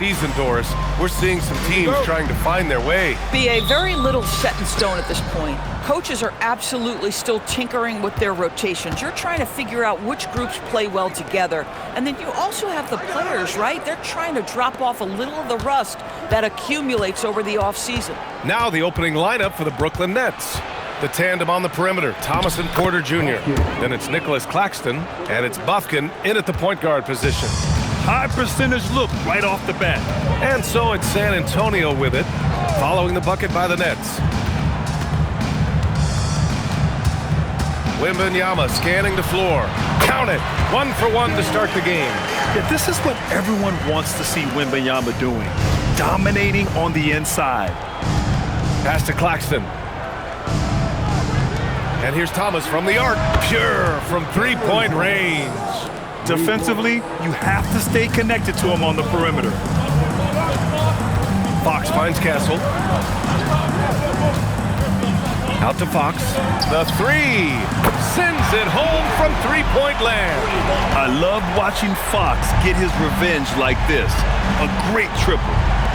season, Doris, we're seeing some teams trying to find their way. BA, very little set in stone at this point. Coaches are absolutely still tinkering with their rotations. You're trying to figure out which groups play well together. And then you also have the players, right? They're trying to drop off a little of the rust that accumulates over the offseason. Now the opening lineup for the Brooklyn Nets. The tandem on the perimeter, Thomas and Porter Jr. Then it's Nicholas Claxton, and it's Bufkin in at the point guard position. High percentage look right off the bat. And so it's San Antonio with it, following the bucket by the Nets. Wembanyama scanning the floor. Count it. 1 for 1 to start the game. Yeah, this is what everyone wants to see Wembanyama doing. Dominating on the inside. Pass to Claxton. And here's Thomas from the arc. Pure from three-point range. Defensively, you have to stay connected to him on the perimeter. Fox finds Castle. Out to Fox. The three. Sends it home from three-point land. I love watching Fox get his revenge like this. A great triple.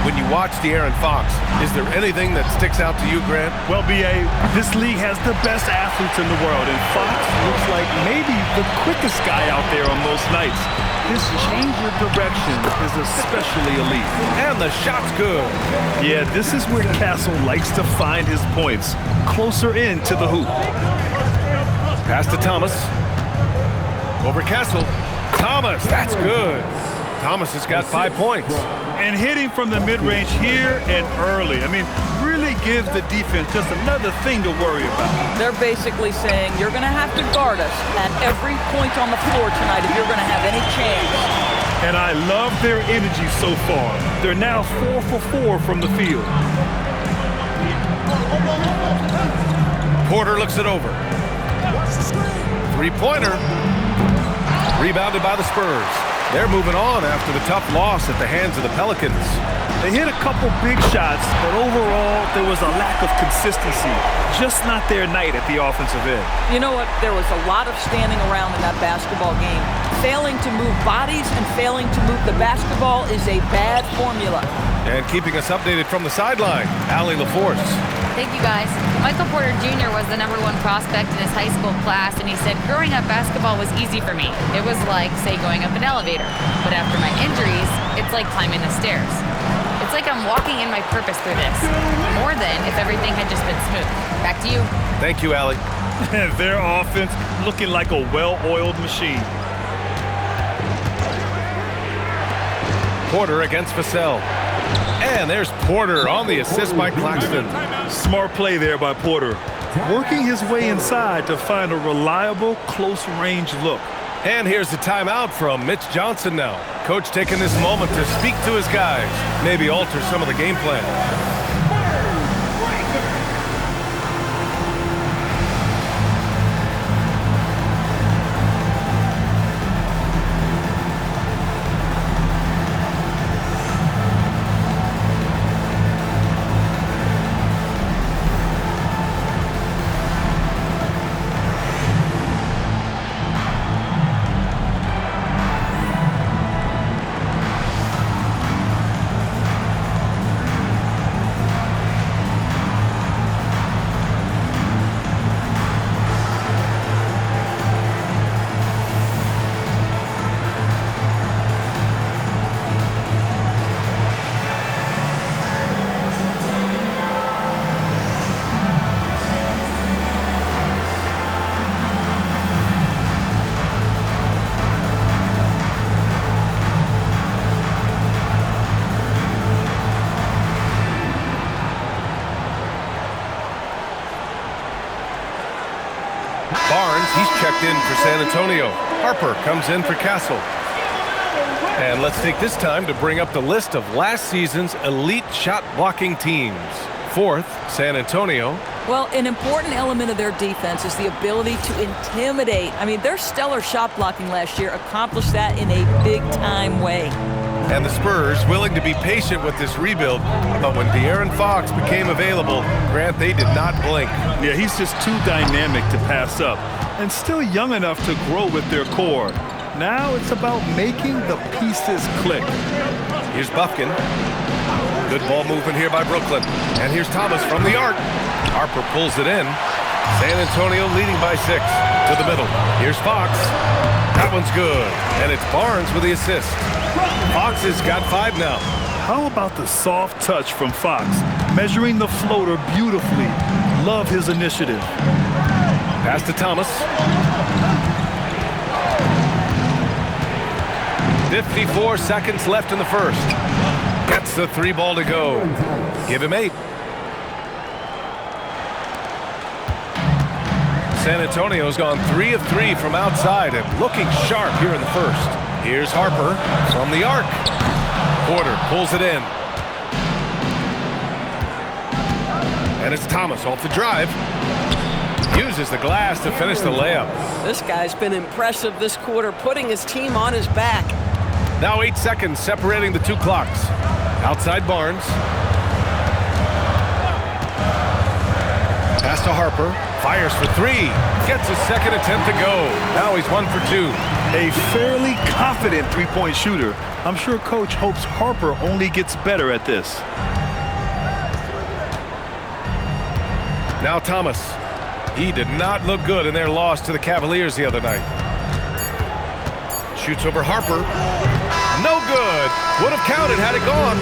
When you watch De'Aaron Fox, is there anything that sticks out to you, Grant? Well, B.A., this league has the best athletes in the world, and Fox looks like maybe the quickest guy out there on most nights. His change of direction is especially elite. And the shot's good. Yeah, this is where Castle likes to find his points, closer in to the hoop. Pass to Thomas. Over Castle. Thomas, that's good. Thomas has got 5 points. And hitting from the mid-range here and early. I mean, really gives the defense just another thing to worry about. They're basically saying you're going to have to guard us at every point on the floor tonight if you're going to have any chance. And I love their energy so far. They're now 4 for 4 from the field. Porter looks it over. Three-pointer. Rebounded by the Spurs. They're moving on after the tough loss at the hands of the Pelicans. They hit a couple big shots, but overall, there was a lack of consistency. Just not their night at the offensive end. You know what? There was a lot of standing around in that basketball game. Failing to move bodies and failing to move the basketball is a bad formula. And keeping us updated from the sideline, Allie LaForce. Thank you, guys. Michael Porter Jr. was the #1 prospect in his high school class, and he said, growing up, basketball was easy for me. It was like, say, going up an elevator. But after my injuries, it's like climbing the stairs. It's like I'm walking in my purpose through this, more than if everything had just been smooth. Back to you. Thank you, Allie. Their offense looking like a well-oiled machine. Porter against Vassell. And there's Porter on the assist by Claxton. Smart play there by Porter. Working his way inside to find a reliable, close-range look. And here's the timeout from Mitch Johnson now. Coach taking this moment to speak to his guys, maybe alter some of the game plan. Barnes, he's checked in for San Antonio. Harper comes in for Castle. And let's take this time to bring up the list of last season's elite shot-blocking teams. 4th, San Antonio. Well, an important element of their defense is the ability to intimidate. I mean, their stellar shot blocking last year accomplished that in a big-time way. And the Spurs willing to be patient with this rebuild, but when De'Aaron Fox became available, Grant, they did not blink. Yeah, he's just too dynamic to pass up, and still young enough to grow with their core. Now it's about making the pieces click. Here's Buffkin. Good ball movement here by Brooklyn. And here's Thomas from the arc. Harper pulls it in. San Antonio leading by 6 to the middle. Here's Fox. That one's good. And it's Barnes with the assist. Fox has got 5 now. How about the soft touch from Fox? Measuring the floater beautifully. Love his initiative. Pass to Thomas. 54 seconds left in the first. Gets the 3 ball to go. Give him 8. San Antonio's gone 3 of 3 from outside and looking sharp here in the first. Here's Harper from the arc. Porter pulls it in. And it's Thomas off the drive. Uses the glass to finish the layup. This guy's been impressive this quarter, putting his team on his back. Now 8 seconds separating the 2 clocks. Outside Barnes. Pass to Harper. Fires for 3. Gets his second attempt to go. Now he's 1 for 2. A fairly confident three-point shooter. I'm sure Coach hopes Harper only gets better at this. Now Thomas. He did not look good in their loss to the Cavaliers the other night. Shoots over Harper. No good. Would have counted had it gone.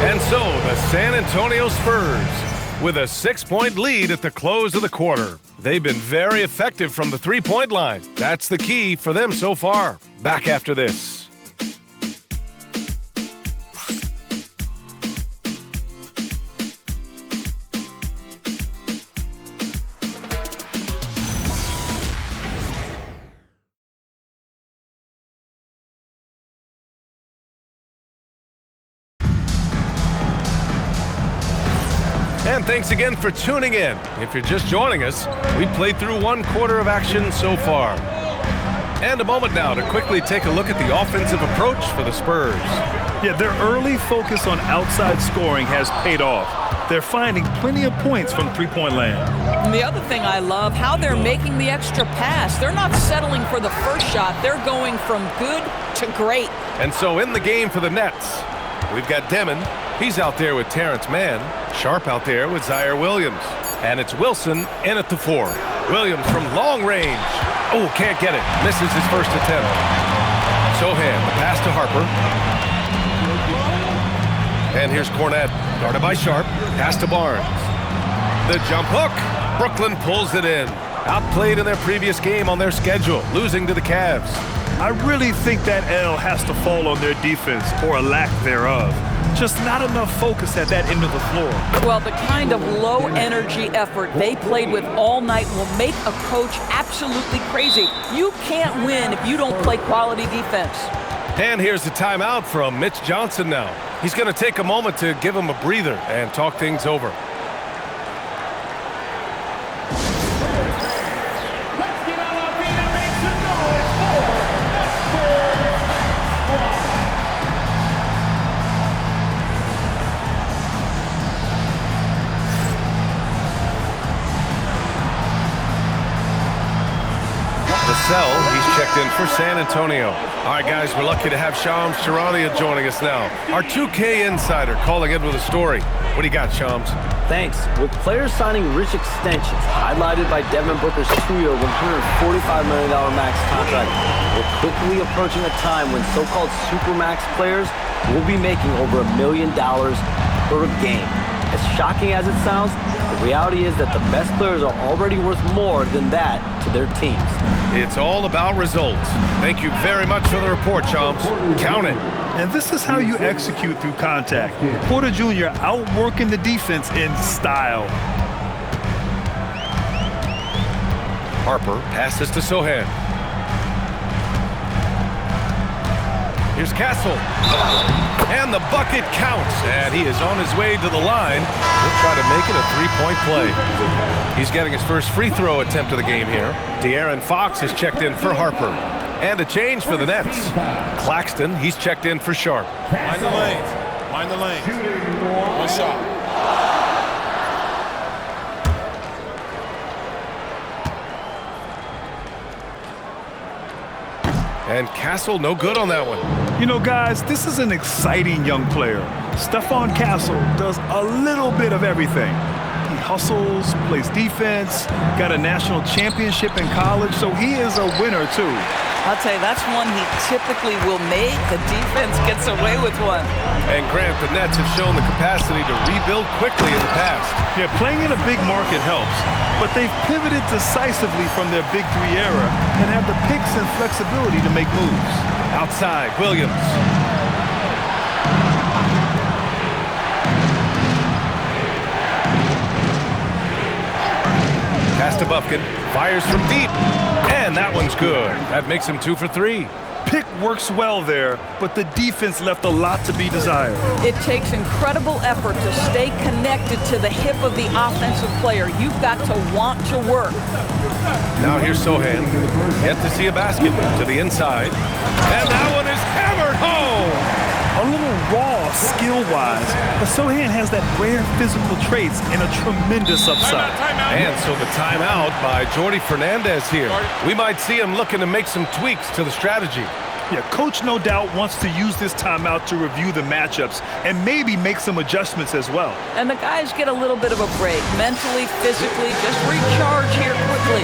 And so the San Antonio Spurs with a 6-point lead at the close of the quarter. They've been very effective from the three-point line. That's the key for them so far. Back after this. And thanks again for tuning in. If you're just joining us, we played through 1 quarter of action so far. And a moment now to quickly take a look at the offensive approach for the Spurs. Yeah, their early focus on outside scoring has paid off. They're finding plenty of points from three-point land. And the other thing I love, how they're making the extra pass. They're not settling for the first shot. They're going from good to great. And so in the game for the Nets, we've got Demon. He's out there with Terrence Mann. Sharp out there with Zaire Williams. And it's Wilson in at the 4. Williams from long range. Oh, can't get it. Misses his first attempt. Sohan, the pass to Harper. And here's Cornette, guarded by Sharp. Pass to Barnes. The jump hook. Brooklyn pulls it in. Outplayed in their previous game on their schedule, losing to the Cavs. I really think that L has to fall on their defense, or a lack thereof. Just not enough focus at that end of the floor. Well, the kind of low-energy effort they played with all night will make a coach absolutely crazy. You can't win if you don't play quality defense. And here's the timeout from Mitch Johnson now. He's going to take a moment to give him a breather and talk things over. He's checked in for San Antonio. All right, guys, we're lucky to have Shams Charania joining us now. Our 2K insider calling in with a story. What do you got, Shams? Thanks. With players signing rich extensions, highlighted by Devin Booker's 2-year, $145 million max contract, we're quickly approaching a time when so-called supermax players will be making over $1 million per game. As shocking as it sounds, the reality is that the best players are already worth more than that to their teams. It's all about results. Thank you very much for the report, Shams. Count it. And this is how you execute through contact. Porter Jr. outworking the defense in style. Harper passes to Sohan. Here's Castle. And the bucket counts. And he is on his way to the line. He'll try to make it a three-point play. He's getting his first free throw attempt of the game here. De'Aaron Fox has checked in for Harper. And a change for the Nets. Claxton, he's checked in for Sharp. Mind the lanes. Mind the lanes. One shot. And Castle no good on that one. You know, guys, this is an exciting young player. Stephon Castle does a little bit of everything. He hustles, plays defense, got a national championship in college, so he is a winner, too. I'll tell you, that's one he typically will make. The defense gets away with one. And Grant, the Nets have shown the capacity to rebuild quickly in the past. Yeah, playing in a big market helps, but they've pivoted decisively from their Big Three era and have the picks and flexibility to make moves. Outside, Williams. Pass to Bufkin, fires from deep, and that one's good. That makes him 2 for 3. Pick works well there, but the defense left a lot to be desired. It takes incredible effort to stay connected to the hip of the offensive player. You've got to want to work. Now here's Sohan. Yet to see a basket to the inside. And that one is hammered home. A little raw skill-wise, but Sohan has that rare physical traits and a tremendous upside. And so the timeout by Jordi Fernandez here. We might see him looking to make some tweaks to the strategy. Yeah, coach no doubt wants to use this timeout to review the matchups and maybe make some adjustments as well. And the guys get a little bit of a break, mentally, physically, just recharge here quickly.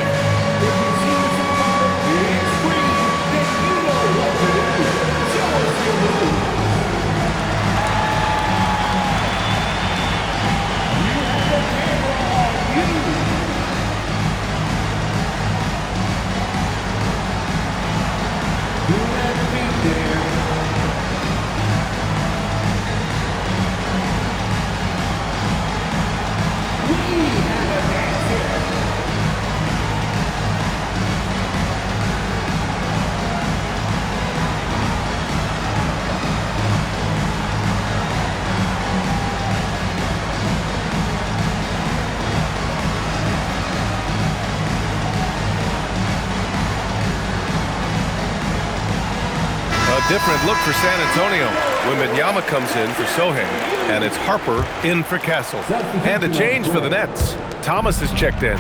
Different look for San Antonio. Wembanyama comes in for Sohan, and it's Harper in for Castle. And a change for the Nets. Thomas is checked in.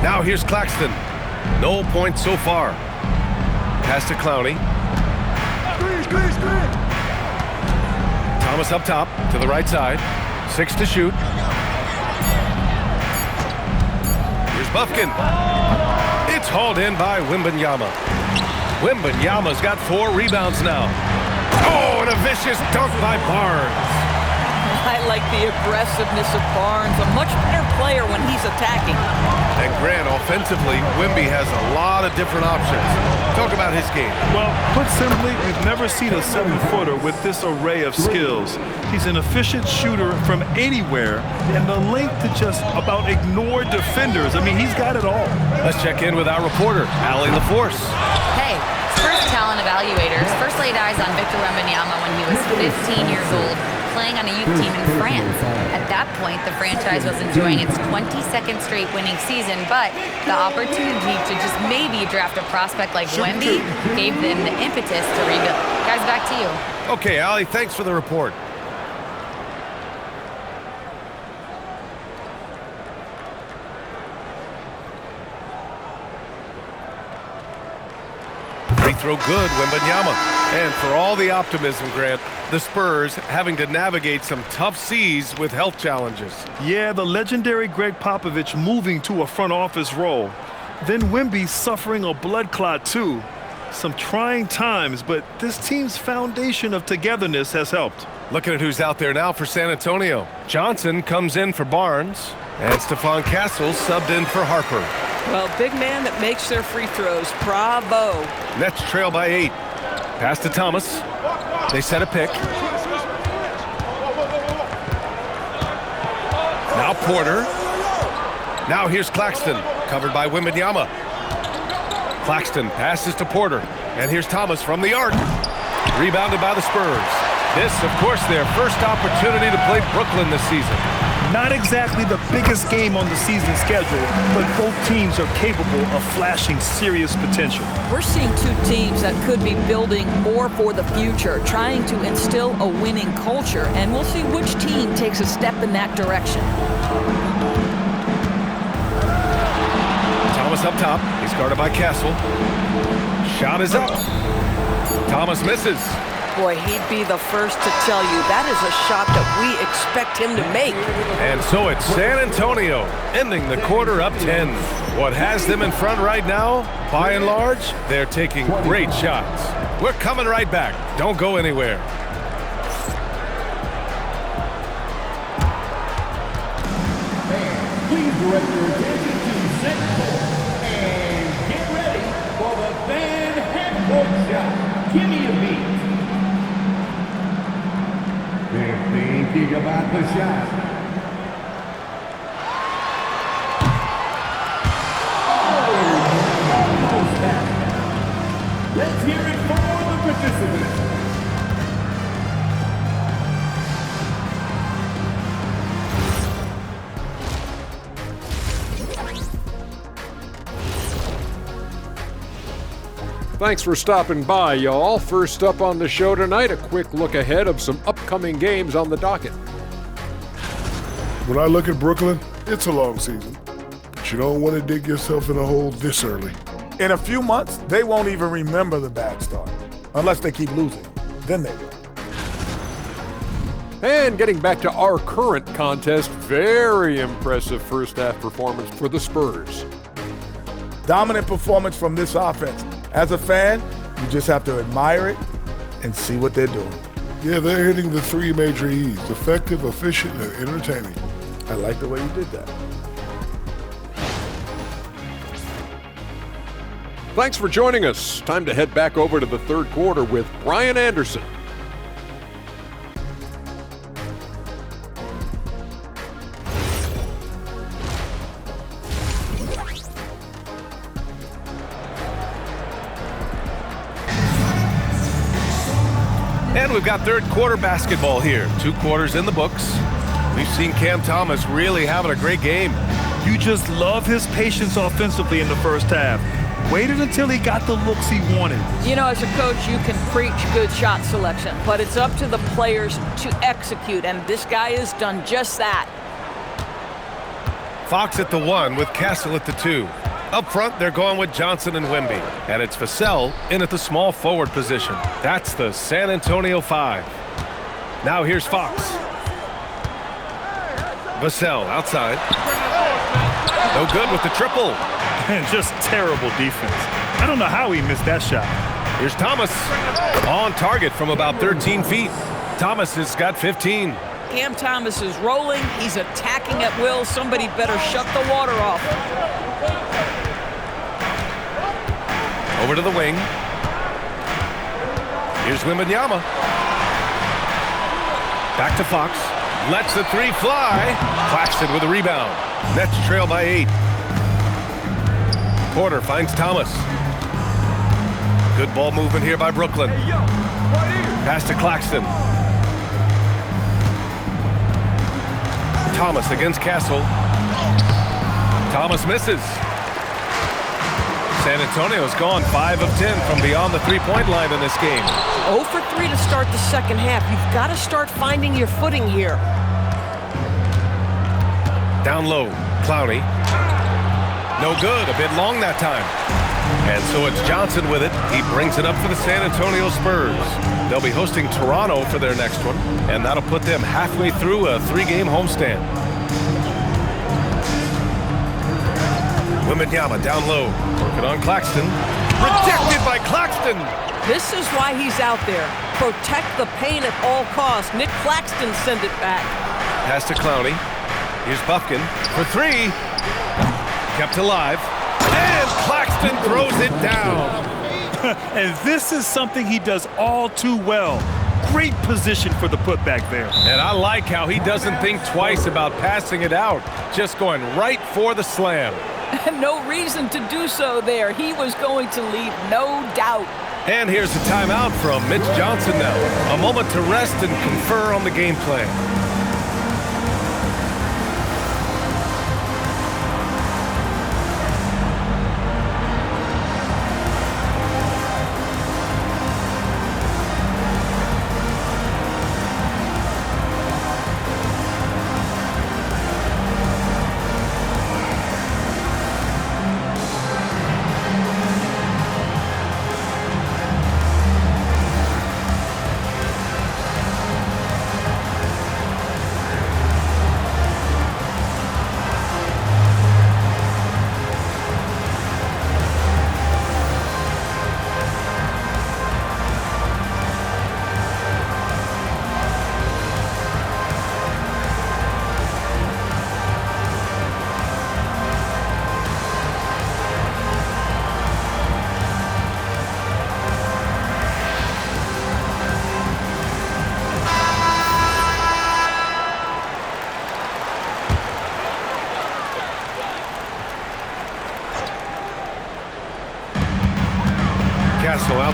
Now here's Claxton. No points so far. Pass to Clowney. Thomas up top to the right side. 6 to shoot. Here's Bufkin. It's hauled in by Wembanyama. Wembanyama's got 4 rebounds now. Oh, and a vicious dunk by Barnes. I like the aggressiveness of Barnes. A much better player when he's attacking. And Grant, offensively, Wemby has a lot of different options. Talk about his game. Well, put simply, we've never seen a 7-footer with this array of skills. He's an efficient shooter from anywhere, and the length to just about ignore defenders. I mean, he's got it all. Let's check in with our reporter, Allie LaForce. Hey, Spurs talent evaluators first laid eyes on Victor Wembanyama when he was 15 years old, playing on a youth team in France. At that point, the franchise was enjoying its 22nd straight winning season, but the opportunity to just maybe draft a prospect like Wemby gave them the impetus to rebuild. Guys, back to you. Okay, Allie, thanks for the report. Free throw good, Wembanyama. And for all the optimism, Grant, the Spurs having to navigate some tough seas with health challenges. Yeah, the legendary Greg Popovich moving to a front office role. Then Wemby suffering a blood clot too. Some trying times, but this team's foundation of togetherness has helped. Looking at who's out there now for San Antonio. Johnson comes in for Barnes, and Stephon Castle subbed in for Harper. Well, big man that makes their free throws. Bravo. Nets trail by 8. Pass to Thomas. They set a pick. Now Porter. Now here's Claxton, covered by Wembanyama. Claxton passes to Porter. And here's Thomas from the arc. Rebounded by the Spurs. This, of course, their first opportunity to play Brooklyn this season. Not exactly the biggest game on the season schedule, but both teams are capable of flashing serious potential. We're seeing two teams that could be building more for the future, trying to instill a winning culture, and we'll see which team takes a step in that direction. Thomas up top. He's guarded by Castle. Shot is up. Thomas misses. Boy, he'd be the first to tell you that is a shot that we expect him to make. And so it's San Antonio ending the quarter up 10. What has them in front right now? By and large, they're taking great shots. We're coming right back. Don't go anywhere. Please direct your attention to set court and get ready for the fan head-court shot. Give me a beat. They're thinking about the shot. Almost happened. Let's hear it for the participants. Thanks for stopping by, y'all. First up on the show tonight, a quick look ahead of some upcoming games on the docket. When I look at Brooklyn, it's a long season, but you don't want to dig yourself in a hole this early. In a few months, they won't even remember the bad start, unless they keep losing. Then they will. And getting back to our current contest, very impressive first half performance for the Spurs. Dominant performance from this offense. As a fan, you just have to admire it and see what they're doing. Yeah, they're hitting the three major E's: effective, efficient, and entertaining. I like the way you did that. Thanks for joining us. Time to head back over to the third quarter with Brian Anderson. And we've got third quarter basketball here. 2 quarters in the books. We've seen Cam Thomas really having a great game. You just love his patience offensively in the first half. Waited until he got the looks he wanted. You know, as a coach, you can preach good shot selection, but it's up to the players to execute, and this guy has done just that. Fox at the 1 with Castle at the 2. Up front, they're going with Johnson and Wemby. And it's Vassell in at the small forward position. That's the San Antonio 5. Now here's Fox. Vassell outside. No good with the triple. And just terrible defense. I don't know how he missed that shot. Here's Thomas. On target from about 13 feet. Thomas has got 15. Cam Thomas is rolling. He's attacking at will. Somebody better shut the water off. Over to the wing. Here's Wembanyama. Back to Fox. Lets the 3 fly. Claxton with a rebound. Nets trail by 8. Porter finds Thomas. Good ball movement here by Brooklyn. Pass to Claxton. Thomas against Castle. Thomas misses. San Antonio's gone 5 of 10 from beyond the three-point line in this game. 0 for 3 to start the second half. You've got to start finding your footing here. Down low, Clowney. No good, a bit long that time. And so it's Johnson with it. He brings it up for the San Antonio Spurs. They'll be hosting Toronto for their next one, and that'll put them halfway through a 3-game homestand. Wembanyama down low, working on Claxton. Rejected by Claxton. This is why he's out there. Protect the paint at all costs. Nick Claxton send it back. Pass to Clowney. Here's Buffkin for 3. Kept alive. And Claxton throws it down. And this is something he does all too well. Great position for the putback there. And I like how he doesn't think twice about passing it out. Just going right for the slam. No reason to do so there. He was going to leave, no doubt. And here's a timeout from Mitch Johnson now. A moment to rest and confer on the game plan.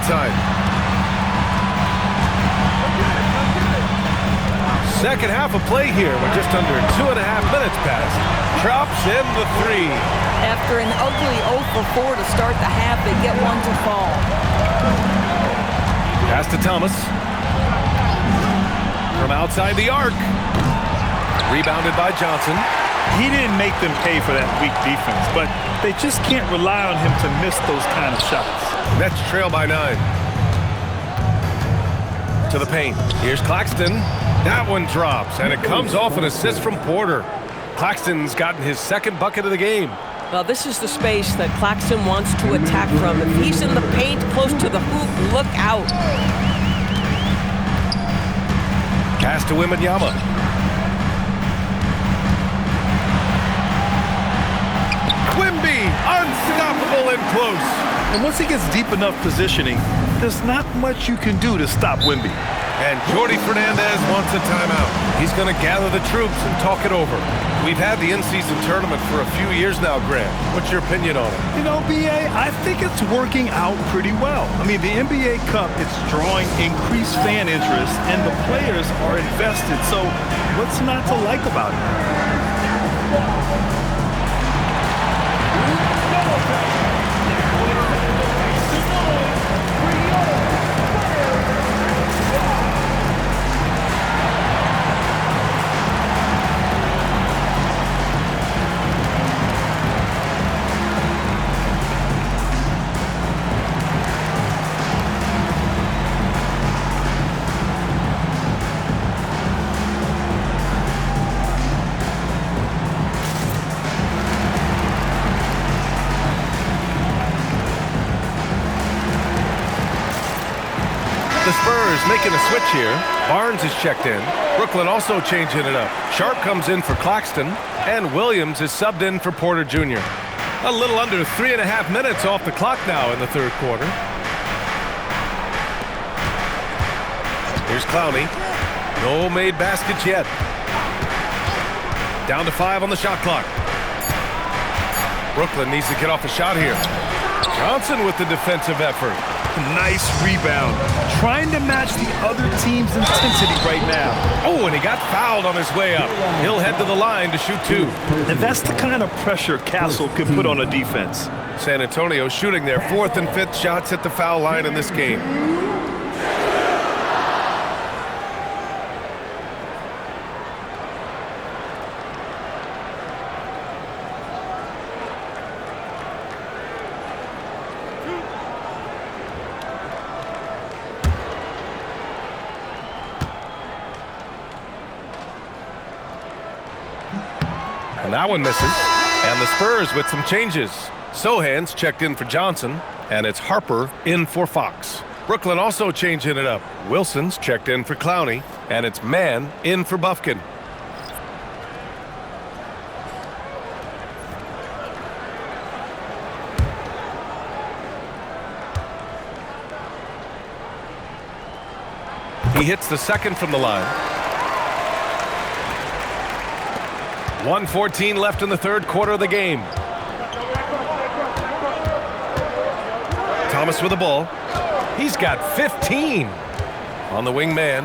outside. Second half of play here with just under 2.5 minutes passed. Drops in the 3. After an ugly 0 for 4 to start the half, they get one to fall. Pass to Thomas. From outside the arc. Rebounded by Johnson. He didn't make them pay for that weak defense, but they just can't rely on him to miss those kind of shots. Nets trail by 9. To the paint. Here's Claxton. That one drops, and it comes off an assist from Porter. Claxton's gotten his second bucket of the game. Well, this is the space that Claxton wants to attack from. If he's in the paint close to the hoop, look out. Pass to Wembanyama. Wemby, unstoppable and close. And once he gets deep enough positioning, there's not much you can do to stop Wemby. And Jordi Fernandez wants a timeout. He's going to gather the troops and talk it over. We've had the in-season tournament for a few years now, Grant. What's your opinion on it? You know, B.A., I think it's working out pretty well. I mean, the NBA Cup, it's drawing increased fan interest, and the players are invested. So what's not to like about it? The Spurs making a switch here. Barnes is checked in. Brooklyn also changing it up. Sharp comes in for Claxton, and Williams is subbed in for Porter Jr. A little under 3.5 minutes off the clock now in the third quarter. Here's Clowney. No made baskets yet. Down to 5 on the shot clock. Brooklyn needs to get off a shot here. Johnson with the defensive effort. Nice rebound. Trying to match the other team's intensity right now. Oh, and he got fouled on his way up. He'll head to the line to shoot 2. And that's the kind of pressure Castle can put on a defense. San Antonio shooting their 4th and 5th shots at the foul line in this game. And that one misses. And the Spurs with some changes. Sohan's checked in for Johnson, and it's Harper in for Fox. Brooklyn also changing it up. Wilson's checked in for Clowney, and it's Mann in for Bufkin. He hits the second from the line. 1:14 left in the third quarter of the game. Thomas with the ball. He's got 15 on the wing man.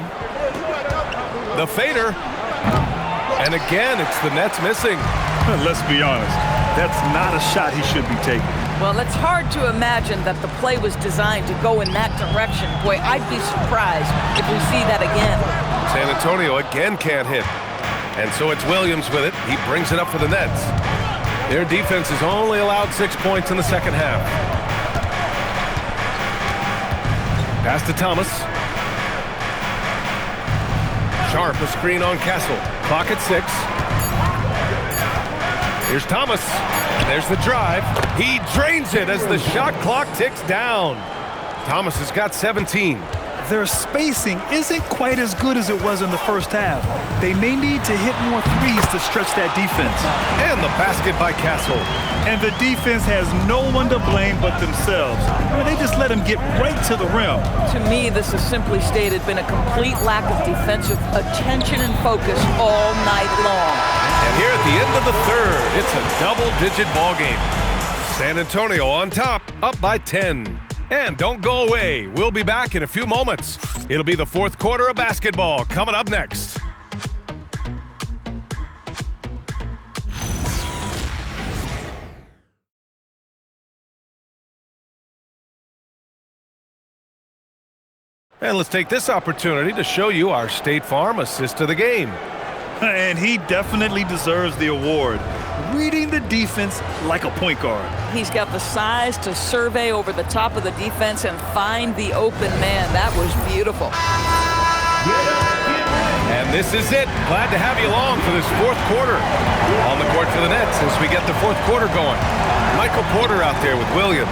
The fader. And again, it's the Nets missing. Let's be honest. That's not a shot he should be taking. Well, it's hard to imagine that the play was designed to go in that direction. Boy, I'd be surprised if we see that again. San Antonio again can't hit. And so it's Williams with it. He brings it up for the Nets. Their defense has only allowed 6 points in the second half. Pass to Thomas. Sharp, a screen on Castle. Clock at 6. Here's Thomas. There's the drive. He drains it as the shot clock ticks down. Thomas has got 17. Their spacing isn't quite as good as it was in the first half. They may need to hit more threes to stretch that defense. And the basket by Castle. And the defense has no one to blame but themselves. I mean, they just let him get right to the rim. To me, this has simply stated been a complete lack of defensive attention and focus all night long. And here at the end of the third, it's a double-digit ball game. San Antonio on top, up by 10. And don't go away. We'll be back in a few moments. It'll be the fourth quarter of basketball coming up next. And let's take this opportunity to show you our State Farm assist of the game. And he definitely deserves the award. Reading the defense like a point guard. He's got the size to survey over the top of the defense and find the open man. That was beautiful. And this is it. Glad to have you along for this fourth quarter. On the court for the Nets as we get the fourth quarter going. Michael Porter out there with Williams.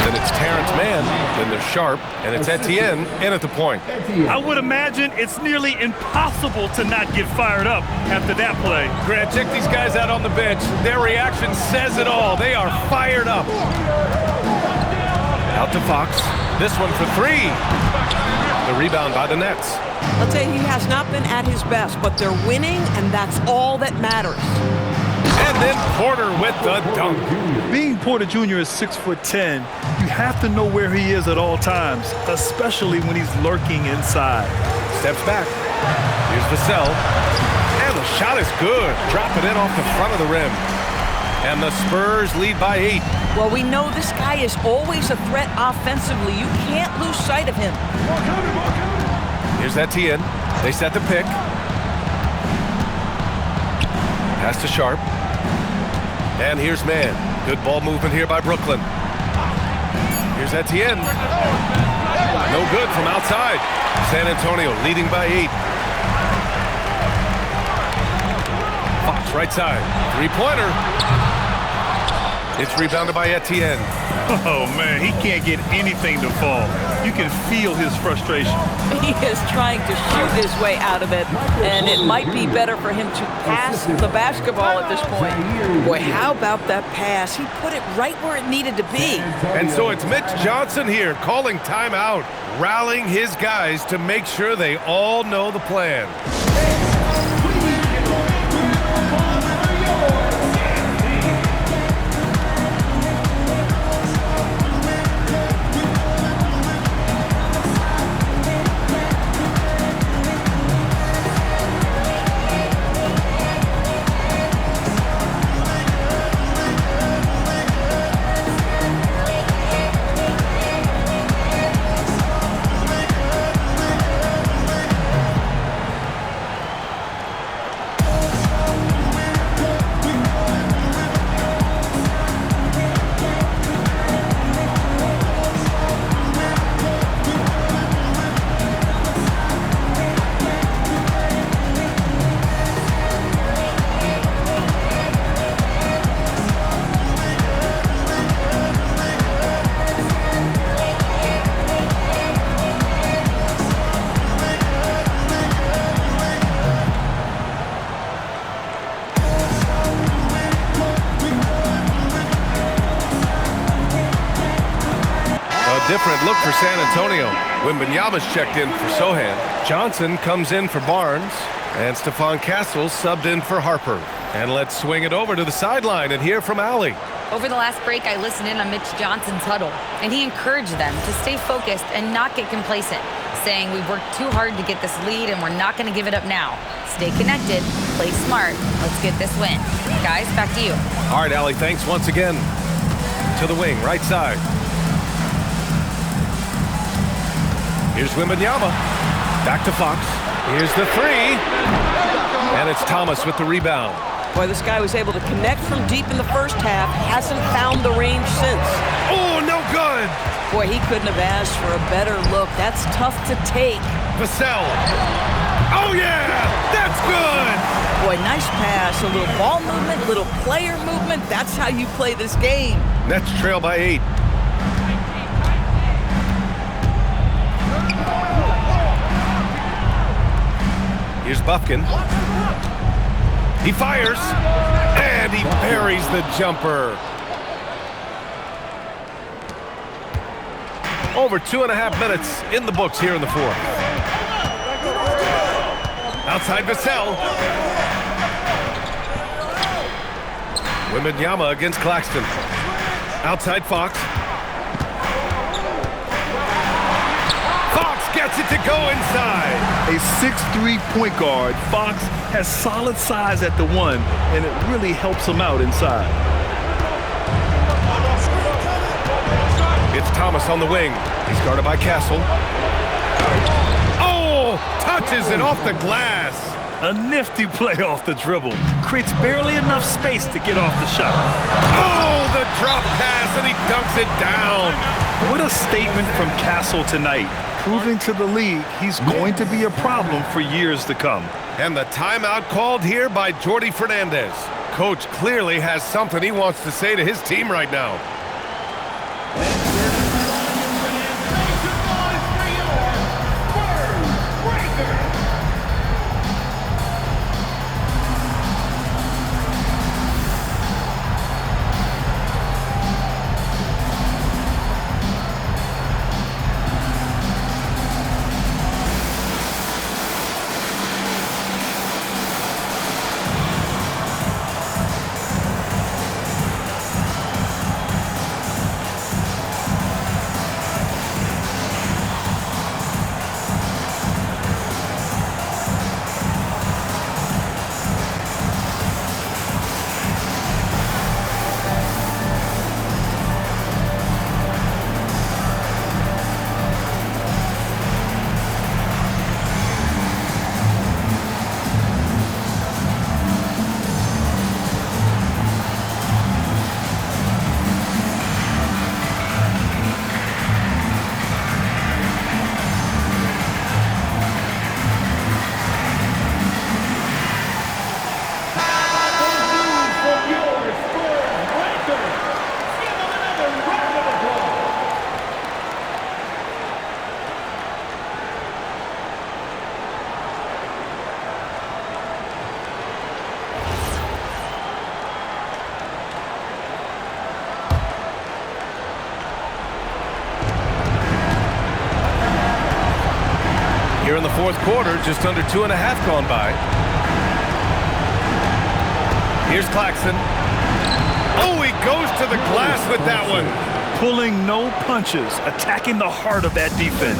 Then it's Terrence Mann. Then there's Sharp. And it's Etienne in at the point. I would imagine it's nearly impossible to not get fired up after that play. Grant, check these guys out on the bench. Their reaction says it all. They are fired up. Out to Fox. This one for three. The rebound by the Nets. I'll tell you, he has not been at his best, but they're winning, and that's all that matters. And then Porter with the dunk. Being Porter Jr. is 6'10", you have to know where he is at all times, especially when he's lurking inside. Steps back. Here's Vassell. And the shot is good. Drop it in off the front of the rim. And the Spurs lead by 8. Well, we know this guy is always a threat offensively. You can't lose sight of him. Here's Etienne. They set the pick. Pass to Sharp. And here's Mann. Good ball movement here by Brooklyn. Here's Etienne. No good from outside. San Antonio leading by 8. Fox right side. Three-pointer. It's rebounded by Etienne. Oh, man, he can't get anything to fall. You can feel his frustration. He is trying to shoot his way out of it, and it might be better for him to pass the basketball at this point. Boy, how about that pass? He put it right where it needed to be. And so it's Mitch Johnson here calling timeout, rallying his guys to make sure they all know the plan. Different look for San Antonio. Wembanyama's checked in for Sohan. Johnson comes in for Barnes. And Stephon Castle subbed in for Harper. And let's swing it over to the sideline and hear from Allie. Over the last break, I listened in on Mitch Johnson's huddle, and he encouraged them to stay focused and not get complacent, saying we've worked too hard to get this lead and we're not going to give it up now. Stay connected, play smart, let's get this win. Guys, back to you. All right, Allie, thanks once again. To the wing, right side. Here's Wembanyama. Back to Fox. Here's the three. And it's Thomas with the rebound. Boy, this guy was able to connect from deep in the first half. Hasn't found the range since. Oh, no good. Boy, he couldn't have asked for a better look. That's tough to take. Vassell. Oh, yeah. That's good. Boy, nice pass. A little ball movement, a little player movement. That's how you play this game. Nets trail by 8. Here's Bufkin. He fires, and he buries the jumper. Over 2.5 minutes in the books here in the fourth. Outside Vassell. Wembanyama against Claxton. Outside Fox. Gets it to go inside. A 6'3" point guard, Fox has solid size at the one, and it really helps him out inside. It's Thomas on the wing. He's guarded by Castle. Oh, touches it off the glass. A nifty play off the dribble. Creates barely enough space to get off the shot. Oh, the drop pass, and he dunks it down. What a statement from Castle tonight, proving to the league he's going to be a problem for years to come. And the timeout called here by Jordi Fernandez. Coach clearly has something he wants to say to his team right now. Here in the fourth quarter, just under 2.5 gone by. Here's Claxton. Oh, he goes to the glass with that one. Pulling no punches, attacking the heart of that defense.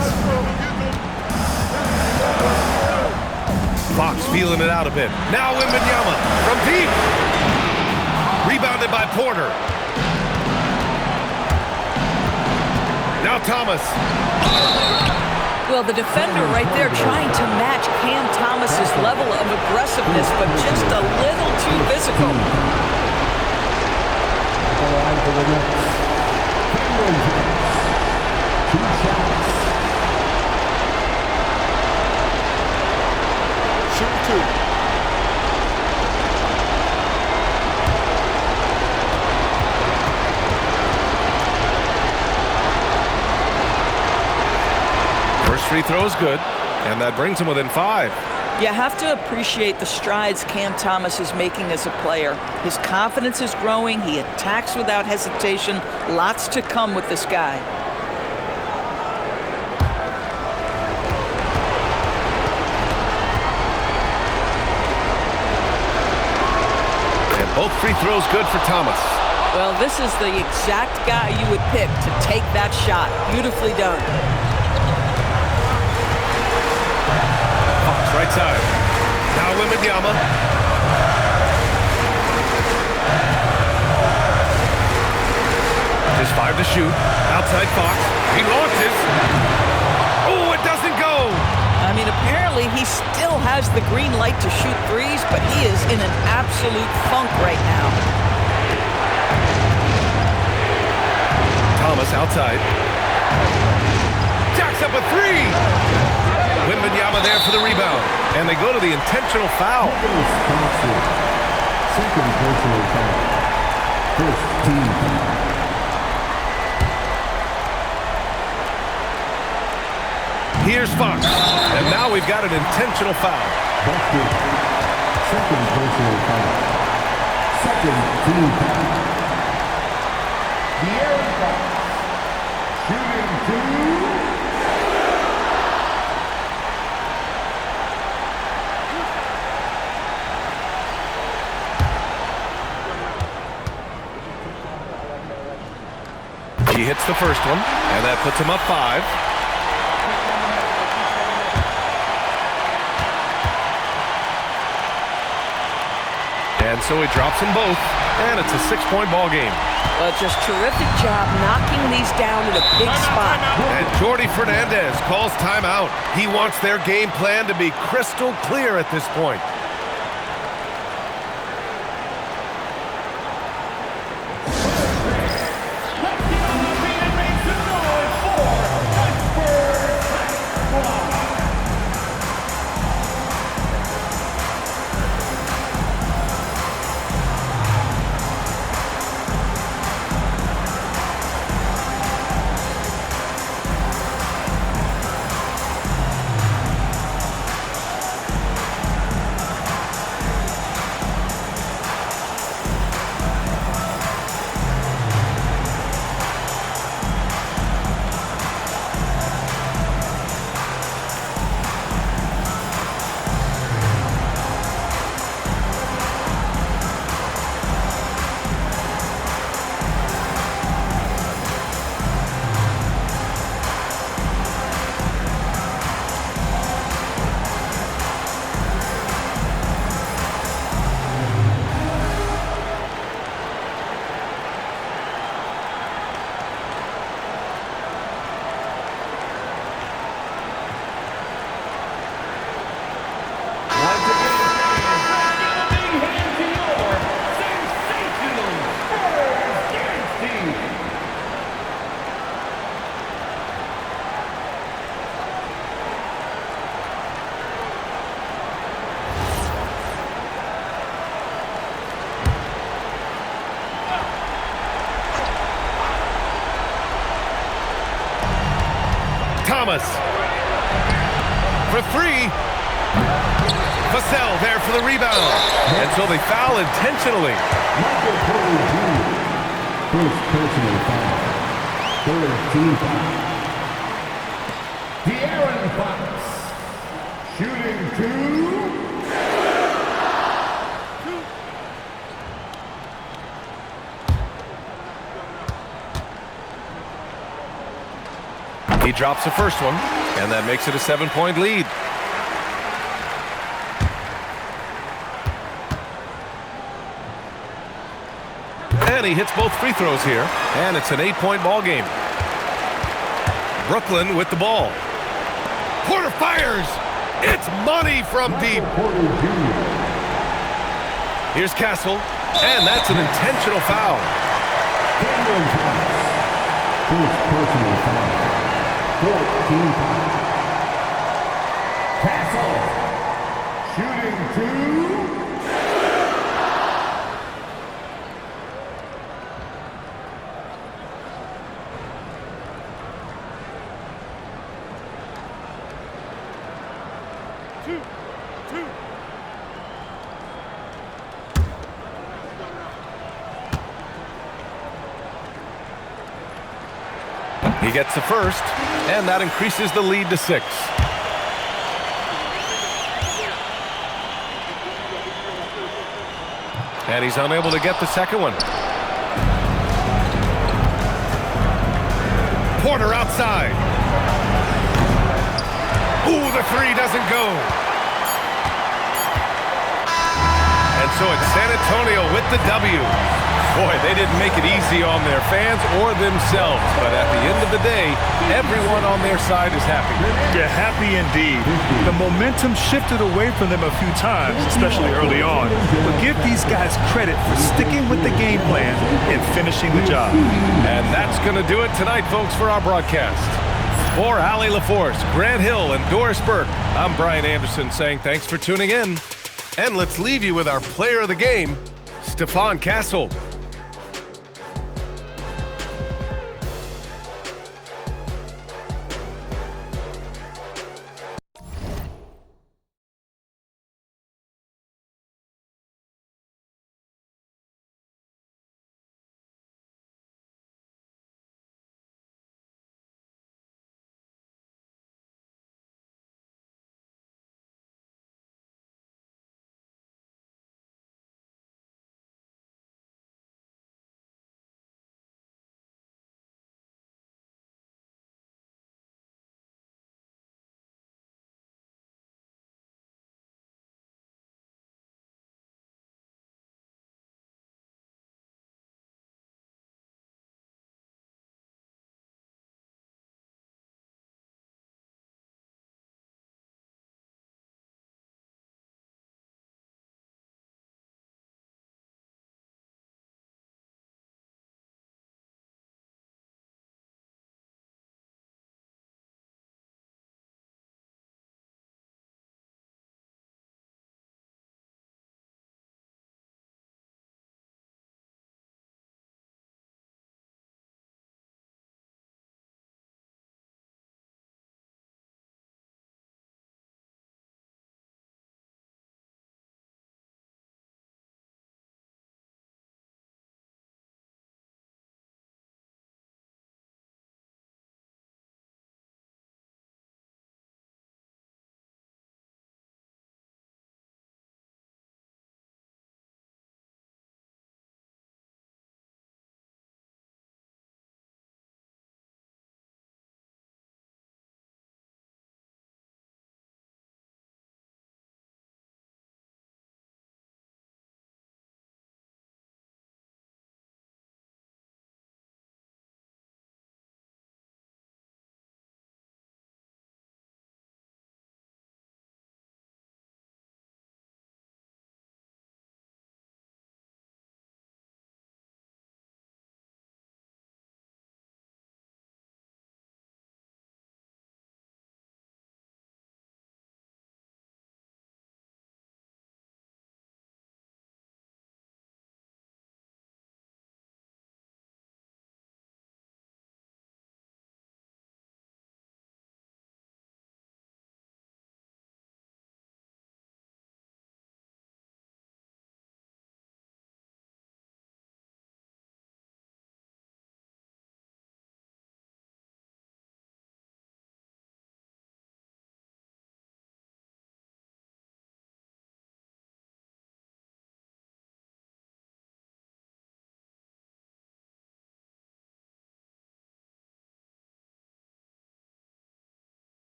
Fox feeling it out a bit. Now Wembanyama from deep. Rebounded by Porter. Now Thomas. Well, the defender right there trying to match Cam Thomas's level of aggressiveness, but just a little too physical. Shoot two. First free throw is good, and that brings him within 5. You have to appreciate the strides Cam Thomas is making as a player. His confidence is growing. He attacks without hesitation. Lots to come with this guy. And both free throws good for Thomas. Well, this is the exact guy you would pick to take that shot. Beautifully done. Right side. Now Wembanyama. Just 5 to shoot. Outside Fox. He launches. Oh, it doesn't go. I mean, apparently he still has the green light to shoot threes, but he is in an absolute funk right now. Thomas outside. Jacks up a 3. Wembanyama there for the rebound. And they go to the intentional foul. Second personal foul. First team foul. Here's Fox. And now we've got an intentional foul. Busted. Second personal foul. Second team foul. De'Aaron Fox. Shooting two. He hits the first one, and that puts him up 5. And so he drops them both, and it's a 6-point ball game. Well, just terrific job knocking these down in a big spot. And Jordi Fernandez calls timeout. He wants their game plan to be crystal clear at this point. Thomas for three. Vassell there for the rebound. And so they foul intentionally. Michael Porter Jr. First personal foul. Third team foul. De'Aaron Fox. Shooting two. He drops the first one, and that makes it a 7-point lead. And he hits both free throws here, and it's an 8-point ball game. Brooklyn with the ball. Porter fires. It's money from deep. Here's Castle, and that's an intentional foul. First personal foul. 14 foul. Castle. Shooting two. He gets the first, and that increases the lead to 6. And he's unable to get the second one. Porter outside. Ooh, the three doesn't go. And so it's San Antonio with the W. Boy, they didn't make it easy on their fans or themselves, but at the end of the day, everyone on their side is happy. Yeah, happy indeed. The momentum shifted away from them a few times, especially early on. But give these guys credit for sticking with the game plan and finishing the job. And that's going to do it tonight, folks, for our broadcast. For Allie LaForce, Grant Hill, and Doris Burke, I'm Brian Anderson saying thanks for tuning in. And let's leave you with our player of the game, Stephon Castle.